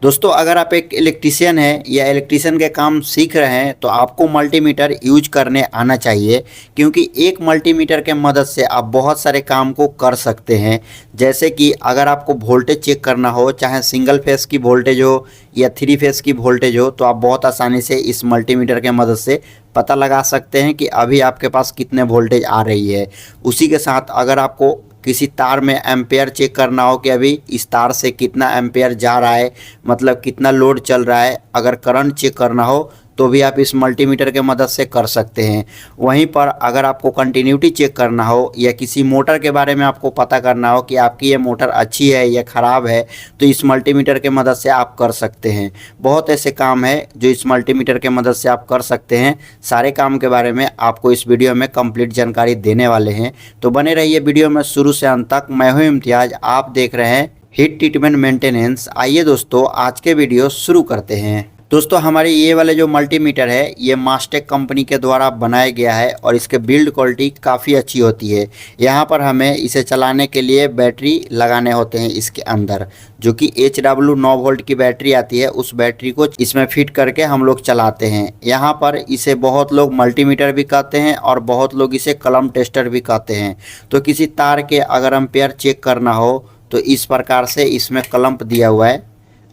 दोस्तों अगर आप एक इलेक्ट्रीशियन हैं या इलेक्ट्रीशियन के काम सीख रहे हैं तो आपको मल्टीमीटर यूज करने आना चाहिए, क्योंकि एक मल्टीमीटर के मदद से आप बहुत सारे काम को कर सकते हैं। जैसे कि अगर आपको वोल्टेज चेक करना हो, चाहे सिंगल फेस की वोल्टेज हो या थ्री फेस की वोल्टेज हो, तो आप बहुत आसानी से इस मल्टीमीटर के मदद से पता लगा सकते हैं कि अभी आपके पास कितने वोल्टेज आ रही है। उसी के साथ अगर आपको किसी तार में एम्पेयर चेक करना हो कि अभी इस तार से कितना एम्पेयर जा रहा है, मतलब कितना लोड चल रहा है, अगर करंट चेक करना हो तो भी आप इस मल्टीमीटर के मदद से कर सकते हैं। वहीं पर अगर आपको कंटिन्यूटी चेक करना हो या किसी मोटर के बारे में आपको पता करना हो कि आपकी ये मोटर अच्छी है या ख़राब है, तो इस मल्टीमीटर के मदद से आप कर सकते हैं। बहुत ऐसे काम है जो इस मल्टीमीटर के मदद से आप कर सकते हैं। सारे काम के बारे में आपको इस वीडियो में कंप्लीट जानकारी देने वाले हैं, तो बने रहिए वीडियो में शुरू से अंत तक। मैं हूँ इम्तियाज़, आप देख रहे हैं हीट ट्रीटमेंट मेंटेनेंस। आइए दोस्तों आज के वीडियो शुरू करते हैं। दोस्तों हमारे ये वाले जो मल्टीमीटर है ये मास्टेक कंपनी के द्वारा बनाया गया है और इसके बिल्ड क्वालिटी काफ़ी अच्छी होती है। यहाँ पर हमें इसे चलाने के लिए बैटरी लगाने होते हैं इसके अंदर, जो कि HW 9 वोल्ट की बैटरी आती है। उस बैटरी को इसमें फिट करके हम लोग चलाते हैं। यहाँ पर इसे बहुत लोग मल्टीमीटर भी कहते हैं और बहुत लोग इसे कलम टेस्टर भी कहते हैं। तो किसी तार के अगर एम्पेयर चेक करना हो तो इस प्रकार से इसमें कलम दिया हुआ है,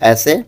ऐसे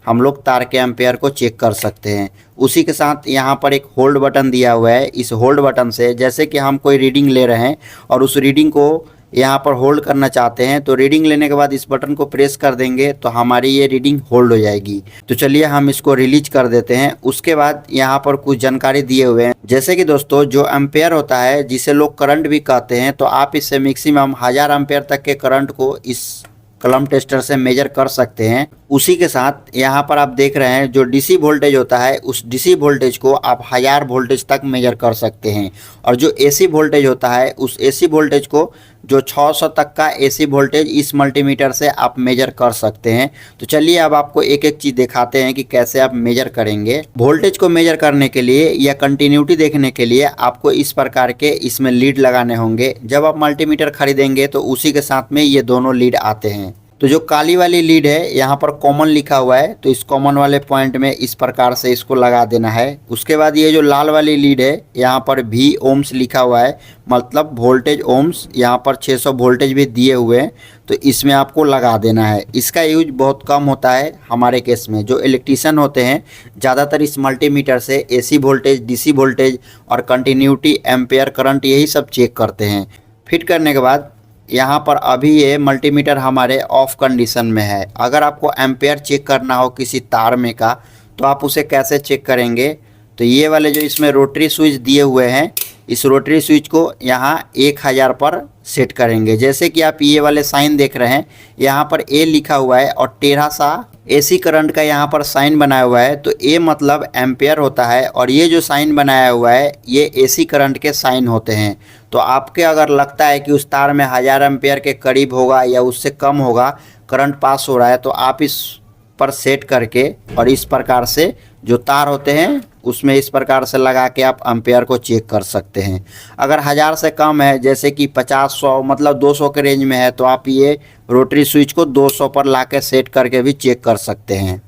हम लोग तार के एम्पेयर को चेक कर सकते हैं। उसी के साथ यहाँ पर एक होल्ड बटन दिया हुआ है। इस होल्ड बटन से जैसे कि हम कोई रीडिंग ले रहे हैं और उस रीडिंग को यहाँ पर होल्ड करना चाहते हैं, तो रीडिंग लेने के बाद इस बटन को प्रेस कर देंगे तो हमारी ये रीडिंग होल्ड हो जाएगी। तो चलिए हम इसको रिलीज कर देते हैं। उसके बाद यहाँ पर कुछ जानकारी दिए हुए हैं, जैसे कि दोस्तों जो एम्पेयर होता है जिसे लोग करंट भी कहते हैं, तो आप इससे मैक्सिमम 1000 एम्पेयर तक के करंट को इस कलम टेस्टर से मेजर कर सकते हैं। उसी के साथ यहाँ पर आप देख रहे हैं जो डीसी वोल्टेज होता है, उस डीसी वोल्टेज को आप 1000 वोल्टेज तक मेजर कर सकते हैं। और जो एसी वोल्टेज होता है उस एसी वोल्टेज को, जो 600 तक का एसी वोल्टेज इस मल्टीमीटर से आप मेजर कर सकते हैं। तो चलिए अब आपको एक एक चीज़ दिखाते हैं कि कैसे आप मेजर करेंगे। वोल्टेज को मेजर करने के लिए या कंटिन्यूटी देखने के लिए आपको इस प्रकार के इसमें लीड लगाने होंगे। जब आप मल्टीमीटर खरीदेंगे तो उसी के साथ में ये दोनों लीड आते हैं। तो जो काली वाली लीड है यहाँ पर कॉमन लिखा हुआ है, तो इस कॉमन वाले पॉइंट में इस प्रकार से इसको लगा देना है। उसके बाद ये जो लाल वाली लीड है यहाँ पर V ओम्स लिखा हुआ है, मतलब वोल्टेज ओम्स। यहाँ पर 600 वोल्टेज भी दिए हुए हैं, तो इसमें आपको लगा देना है। इसका यूज बहुत कम होता है हमारे केस में। जो इलेक्ट्रीशियन होते हैं ज़्यादातर इस मल्टीमीटर से AC वोल्टेज, DC वोल्टेज और कंटिन्यूटी, एम्पेयर, करंट यही सब चेक करते हैं। फिट करने के बाद यहाँ पर अभी ये मल्टीमीटर हमारे ऑफ कंडीशन में है। अगर आपको एम्पेयर चेक करना हो किसी तार में का, तो आप उसे कैसे चेक करेंगे, तो ये वाले जो इसमें रोटरी स्विच दिए हुए हैं, इस रोटरी स्विच को यहाँ 1000 पर सेट करेंगे। जैसे कि आप ये वाले साइन देख रहे हैं, यहाँ पर A लिखा हुआ है और टेढ़ा सा AC करंट का यहाँ पर साइन बनाया हुआ है, तो A मतलब एम्पेयर होता है और ये जो साइन बनाया हुआ है ये AC करंट के साइन होते हैं। तो आपके अगर लगता है कि उस तार में 1000 एम्पेयर के करीब होगा या उससे कम होगा, करंट पास हो रहा है, तो आप इस पर सेट करके और इस प्रकार से जो तार होते हैं उसमें इस प्रकार से लगा के आप एम्पेयर को चेक कर सकते हैं। अगर 1000 से कम है, जैसे कि 50, 100 मतलब 200 के रेंज में है, तो आप ये रोटरी स्विच को 200 पर ला के सेट करके भी चेक कर सकते हैं।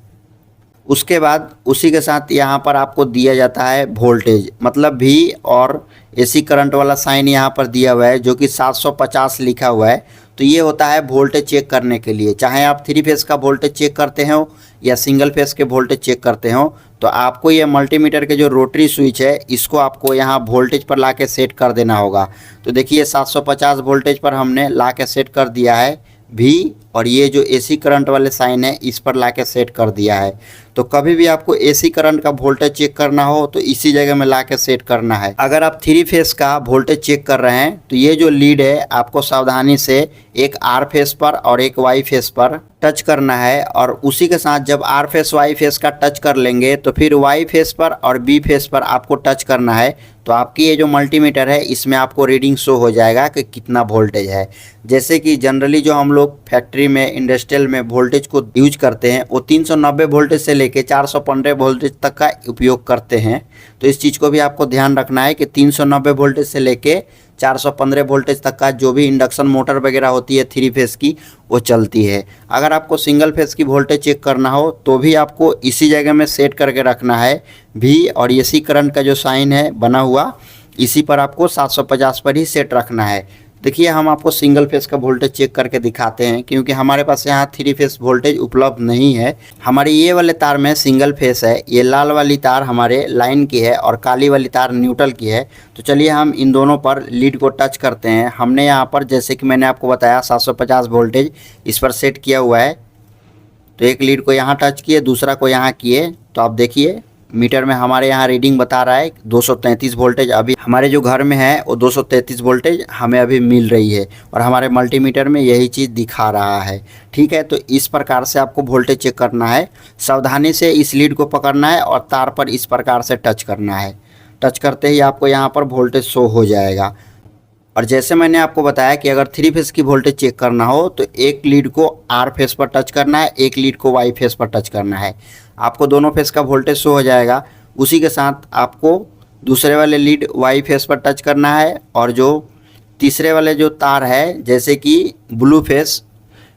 उसके बाद उसी के साथ यहाँ पर आपको दिया जाता है वोल्टेज, मतलब V और AC करंट वाला साइन यहाँ पर दिया हुआ है, जो कि 750 लिखा हुआ है। तो ये होता है वोल्टेज चेक करने के लिए। चाहे आप थ्री फेस का वोल्टेज चेक करते हो या सिंगल फेस के वोल्टेज चेक करते हो, तो आपको ये मल्टीमीटर के जो रोटरी स्विच है इसको आपको यहाँ वोल्टेज पर ला के सेट कर देना होगा। तो देखिए 750 वोल्टेज पर हमने ला के सेट कर दिया है V, और ये जो AC करंट वाले साइन है इस पर लाके सेट कर दिया है। तो कभी भी आपको AC करंट का वोल्टेज चेक करना हो तो इसी जगह में लाके सेट करना है। अगर आप थ्री फेस का वोल्टेज चेक कर रहे हैं तो ये जो लीड है आपको सावधानी से एक R फेस पर और एक Y फेस पर टच करना है, और उसी के साथ जब R फेस Y फेस का टच कर लेंगे तो फिर Y फेस पर और B फेस पर आपको टच करना है। तो आपकी ये जो मल्टीमीटर है इसमें आपको रीडिंग शो हो जाएगा कि कितना वोल्टेज है। जैसे कि जनरली जो हम लोग फैक्ट्री में इंडस्ट्रियल में वोल्टेज को यूज करते हैं वो 390 वोल्टेज से लेके 415 वोल्टेज तक का उपयोग करते हैं। तो इस चीज़ को भी आपको ध्यान रखना है कि 390 वोल्टेज से लेके 415 वोल्टेज तक का जो भी इंडक्शन मोटर वगैरह होती है 3 फेस की वो चलती है। अगर आपको सिंगल फेस की वोल्टेज चेक करना हो तो भी आपको इसी जगह में सेट करके रखना है। भी और एसी करंट का जो साइन है बना हुआ इसी पर आपको 750 पर ही सेट रखना है। देखिए हम आपको सिंगल फेस का वोल्टेज चेक करके दिखाते हैं क्योंकि हमारे पास यहाँ 3 फेस वोल्टेज उपलब्ध नहीं है। हमारे ये वाले तार में सिंगल फेस है, ये लाल वाली तार हमारे लाइन की है और काली वाली तार न्यूट्रल की है। तो चलिए हम इन दोनों पर लीड को टच करते हैं। हमने यहाँ पर जैसे कि मैंने आपको बताया 750 वोल्टेज इस पर सेट किया हुआ है। तो एक लीड को यहाँ टच किए, दूसरा को यहाँ किए, तो आप देखिए मीटर में हमारे यहाँ रीडिंग बता रहा है 233 वोल्टेज। अभी हमारे जो घर में है वो 233 वोल्टेज हमें अभी मिल रही है और हमारे मल्टीमीटर में यही चीज़ दिखा रहा है। ठीक है, तो इस प्रकार से आपको वोल्टेज चेक करना है। सावधानी से इस लीड को पकड़ना है और तार पर इस प्रकार से टच करना है। टच करते ही आपको यहाँ पर वोल्टेज शो हो जाएगा। और जैसे मैंने आपको बताया कि अगर 3 फेस की वोल्टेज चेक करना हो तो एक लीड को आर फेस पर टच करना है, एक लीड को वाई फेस पर टच करना है। आपको दोनों फेस का वोल्टेज शो हो जाएगा। उसी के साथ आपको दूसरे वाले लीड वाई फेस पर टच करना है और जो तीसरे वाले जो तार है जैसे कि ब्लू फेस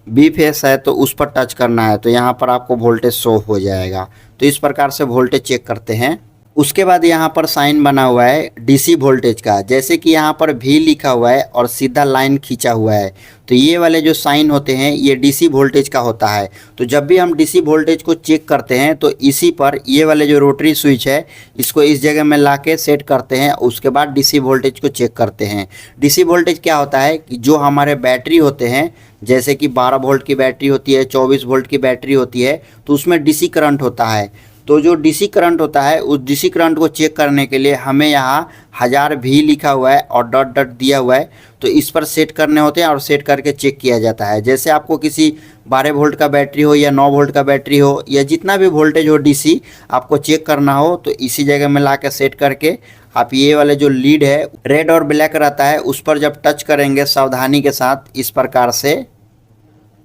बी फेस है तो उस पर टच करना है। तो यहाँ पर आपको वोल्टेज शो हो जाएगा। तो इस प्रकार से वोल्टेज चेक करते हैं। उसके बाद यहाँ पर साइन बना हुआ है डीसी वोल्टेज का, जैसे कि यहाँ पर भी लिखा हुआ है और सीधा लाइन खींचा हुआ है। तो ये वाले जो साइन होते हैं ये डीसी वोल्टेज का होता है। तो जब भी हम डीसी वोल्टेज को चेक करते हैं तो इसी पर ये वाले जो रोटरी स्विच है इसको इस जगह में ला के सेट करते हैं। उसके बाद डीसी वोल्टेज को चेक करते हैं। डीसी वोल्टेज क्या होता है कि जो हमारे बैटरी होते हैं जैसे कि 12 वोल्ट की बैटरी होती है, 24 वोल्ट की बैटरी होती है, तो उसमें डीसी करंट होता है। तो जो डीसी करंट होता है उस डीसी करंट को चेक करने के लिए हमें यहाँ 1000 भी लिखा हुआ है और डॉट डॉट दिया हुआ है। तो इस पर सेट करने होते हैं और सेट करके चेक किया जाता है। जैसे आपको किसी 12 वोल्ट का बैटरी हो या 9 वोल्ट का बैटरी हो या जितना भी वोल्टेज हो डीसी आपको चेक करना हो तो इसी जगह में ला के सेट करके आप ये वाले जो लीड है रेड और ब्लैक रहता है उस पर जब टच करेंगे सावधानी के साथ इस प्रकार से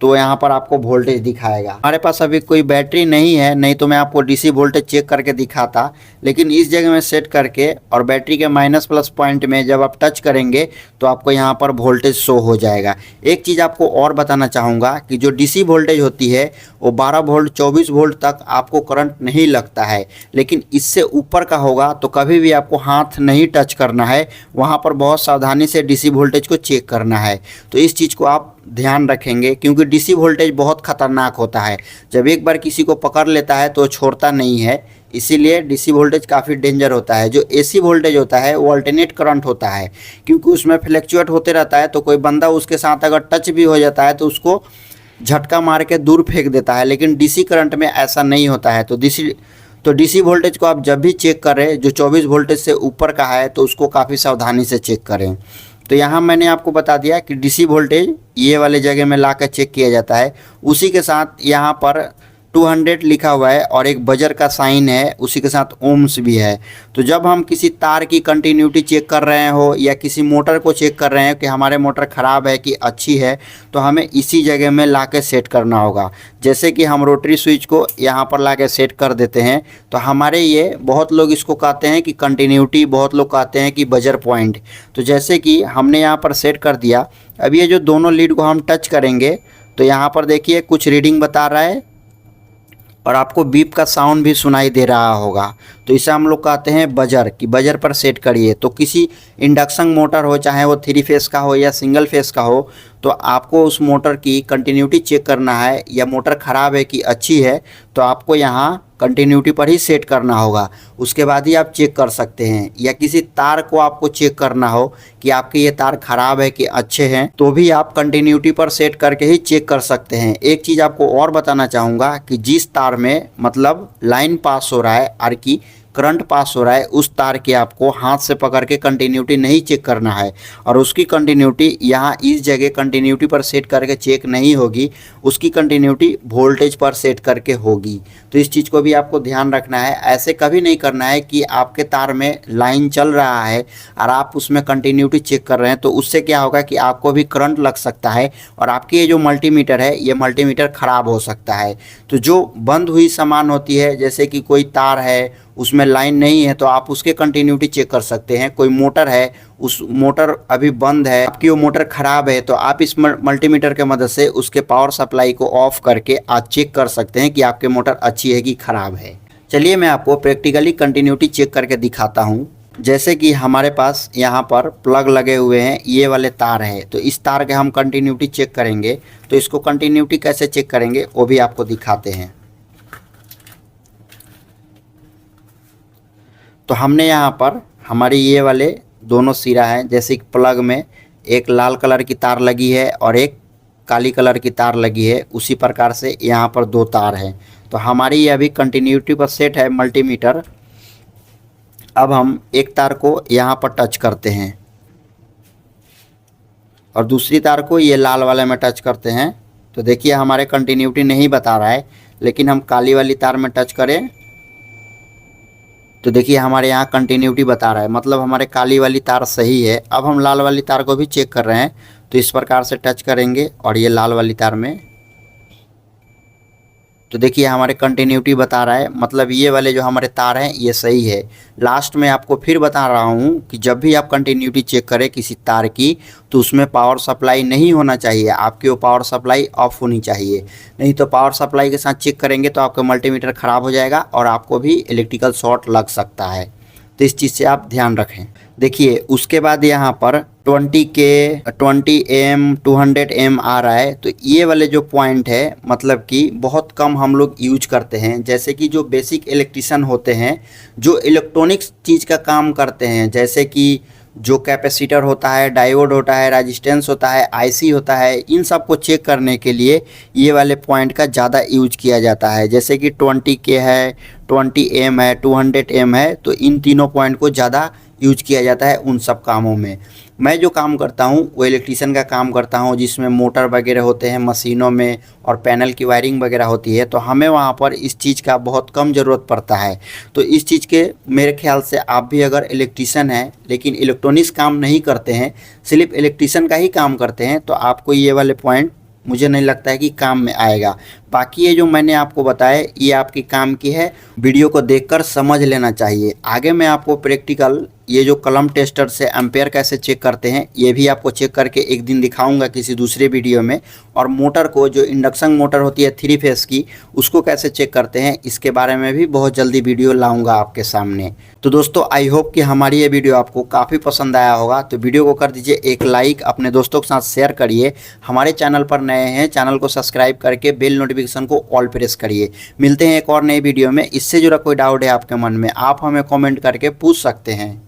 तो यहाँ पर आपको वोल्टेज दिखाएगा। हमारे पास अभी कोई बैटरी नहीं है, नहीं तो मैं आपको डीसी वोल्टेज चेक करके दिखाता, लेकिन इस जगह में सेट करके और बैटरी के माइनस प्लस पॉइंट में जब आप टच करेंगे तो आपको यहाँ पर वोल्टेज शो हो जाएगा। एक चीज़ आपको और बताना चाहूँगा कि जो डीसी वोल्टेज होती है वो 12 वोल्ट 24 वोल्ट तक आपको करंट नहीं लगता है, लेकिन इससे ऊपर का होगा तो कभी भी आपको हाथ नहीं टच करना है। वहाँ पर बहुत सावधानी से डीसी वोल्टेज को चेक करना है। तो इस चीज़ को आप ध्यान रखेंगे क्योंकि डीसी वोल्टेज बहुत खतरनाक होता है। जब एक बार किसी को पकड़ लेता है तो छोड़ता नहीं है, इसीलिए डीसी वोल्टेज काफ़ी डेंजर होता है। जो एसी वोल्टेज होता है वो अल्टरनेट करंट होता है क्योंकि उसमें फ्लैक्चुएट होते रहता है। तो कोई बंदा उसके साथ अगर टच भी हो जाता है तो उसको झटका मार के दूर फेंक देता है, लेकिन डीसी करंट में ऐसा नहीं होता है। तो डीसी वोल्टेज को आप जब भी चेक करें जो 24 वोल्टेज से ऊपर का है तो उसको काफ़ी सावधानी से चेक करें। तो यहाँ मैंने आपको बता दिया कि डीसी वोल्टेज ये वाले जगह में ला कर चेक किया जाता है। उसी के साथ यहाँ पर 200 लिखा हुआ है और एक बजर का साइन है, उसी के साथ ओम्स भी है। तो जब हम किसी तार की कंटिन्यूटी चेक कर रहे हो या किसी मोटर को चेक कर रहे हैं कि हमारे मोटर ख़राब है कि अच्छी है तो हमें इसी जगह में ला के सेट करना होगा। जैसे कि हम रोटरी स्विच को यहाँ पर ला के सेट कर देते हैं तो हमारे ये बहुत लोग इसको कहते हैं कि कंटिन्यूटी, बहुत लोग कहते हैं कि बजर पॉइंट। तो जैसे कि हमने यहाँ पर सेट कर दिया। अब ये जो दोनों लीड को हम टच करेंगे तो यहाँ पर देखिए कुछ रीडिंग बता रहा है और आपको बीप का साउंड भी सुनाई दे रहा होगा। तो इसे हम लोग कहते हैं बजर, कि बजर पर सेट करिए। तो किसी इंडक्शन मोटर हो चाहे वो 3 फेस का हो या सिंगल फेस का हो तो आपको उस मोटर की कंटिन्यूटी चेक करना है या मोटर ख़राब है कि अच्छी है तो आपको यहाँ कंटिन्यूटी पर ही सेट करना होगा। उसके बाद ही आप चेक कर सकते हैं। या किसी तार को आपको चेक करना हो कि आपके ये तार ख़राब है कि अच्छे हैं तो भी आप कंटिन्यूटी पर सेट करके ही चेक कर सकते हैं। एक चीज़ आपको और बताना चाहूँगा कि जिस तार में मतलब लाइन पास हो रहा है आर की करंट पास हो रहा है उस तार के आपको हाथ से पकड़ के कंटिन्यूटी नहीं चेक करना है और उसकी कंटिन्यूटी यहाँ इस जगह कंटिन्यूटी पर सेट करके चेक नहीं होगी, उसकी कंटिन्यूटी वोल्टेज पर सेट करके होगी। तो इस चीज़ को भी भी आपको ध्यान रखना है, ऐसे कभी नहीं करना है कि आपके तार में लाइन चल रहा है और आप उसमें कंटिन्यूटी चेक कर रहे हैं, तो उससे क्या होगा कि आपको भी करंट लग सकता है और आपकी ये जो मल्टीमीटर है ये मल्टीमीटर ख़राब हो सकता है। तो जो बंद हुई सामान होती है, जैसे कि कोई तार है उसमें लाइन नहीं है, तो आप उसके कंटिन्यूटी चेक कर सकते हैं। कोई मोटर है, उस मोटर अभी बंद है, आपकी वो मोटर ख़राब है, तो आप इस मल्टीमीटर के मदद से उसके पावर सप्लाई को ऑफ करके आप चेक कर सकते हैं कि आपकी मोटर अच्छी है कि ख़राब है। चलिए मैं आपको प्रैक्टिकली कंटिन्यूटी चेक करके दिखाता हूँ। जैसे कि हमारे पास यहाँ पर प्लग लगे हुए हैं, ये वाले तार हैं, तो इस तार के हम कंटिन्यूटी चेक करेंगे। तो इसको कंटिन्यूटी कैसे चेक करेंगे वो भी आपको दिखाते हैं। तो हमने यहाँ पर हमारे ये वाले दोनों सिरा हैं, जैसे कि प्लग में एक लाल कलर की तार लगी है और एक काली कलर की तार लगी है, उसी प्रकार से यहाँ पर दो तार हैं। तो हमारी ये अभी कंटिन्यूटी पर सेट है मल्टीमीटर। अब हम एक तार को यहाँ पर टच करते हैं और दूसरी तार को ये लाल वाले में टच करते हैं। तो देखिए हमारे कंटिन्यूटी नहीं बता रहा है, लेकिन हम काली वाली तार में टच करें तो देखिए हमारे यहाँ कंटिन्यूटी बता रहा है, मतलब हमारे काली वाली तार सही है। अब हम लाल वाली तार को भी चेक कर रहे हैं, तो इस प्रकार से टच करेंगे और ये लाल वाली तार में, तो देखिए हमारे कंटिन्यूटी बता रहा है, मतलब ये वाले जो हमारे तार हैं ये सही है। लास्ट में आपको फिर बता रहा हूँ कि जब भी आप कंटिन्यूटी चेक करें किसी तार की, तो उसमें पावर सप्लाई नहीं होना चाहिए, आपकी वो पावर सप्लाई ऑफ होनी चाहिए। नहीं तो पावर सप्लाई के साथ चेक करेंगे तो आपका मल्टीमीटर ख़राब हो जाएगा और आपको भी इलेक्ट्रिकल शॉर्ट लग सकता है। तो इस चीज़ से आप ध्यान रखें। देखिए उसके बाद यहाँ पर 20K 20 AM 200 AM आ रहा है। तो ये वाले जो पॉइंट है मतलब कि बहुत कम हम लोग यूज करते हैं। जैसे कि जो बेसिक इलेक्ट्रिशियन होते हैं, जो इलेक्ट्रॉनिक्स चीज़ का काम करते हैं, जैसे कि जो कैपेसिटर होता है, डायोड होता है, रेजिस्टेंस होता है, आईसी होता है, इन सब को चेक करने के लिए ये वाले पॉइंट का ज़्यादा यूज किया जाता है। जैसे कि 20K है, 20 AM है, 200 AM है, तो इन तीनों पॉइंट को ज़्यादा यूज किया जाता है उन सब कामों में। मैं जो काम करता हूँ वो इलेक्ट्रिशियन का काम करता हूँ, जिसमें मोटर वगैरह होते हैं मशीनों में और पैनल की वायरिंग वगैरह होती है। तो हमें वहाँ पर इस चीज़ का बहुत कम ज़रूरत पड़ता है। तो इस चीज़ के मेरे ख्याल से आप भी अगर इलेक्ट्रिशियन हैं लेकिन इलेक्ट्रॉनिक्स काम नहीं करते हैं, सिर्फ इलेक्ट्रिशियन का ही काम करते हैं, तो आपको ये वाले पॉइंट मुझे नहीं लगता है कि काम में आएगा। बाकी ये जो मैंने आपको बताया ये आपकी काम की है, वीडियो को देखकर समझ लेना चाहिए। आगे मैं आपको प्रैक्टिकल ये जो कलम टेस्टर से एम्पेयर कैसे चेक करते हैं ये भी आपको चेक करके एक दिन दिखाऊंगा किसी दूसरे वीडियो में। और मोटर को, जो इंडक्शन मोटर होती है 3 फेस की, उसको कैसे चेक करते हैं इसके बारे में भी बहुत जल्दी वीडियो लाऊंगा आपके सामने। तो दोस्तों आई होप कि हमारी ये वीडियो आपको काफ़ी पसंद आया होगा। तो वीडियो को कर दीजिए एक लाइक, अपने दोस्तों के साथ शेयर करिए। हमारे चैनल पर नए हैं, चैनल को सब्सक्राइब करके बेल नोटिफिकेशन को ऑल प्रेस करिए। मिलते हैं एक और नई वीडियो में। इससे जुड़ा कोई डाउट है आपके मन में, आप हमें कॉमेंट करके पूछ सकते हैं।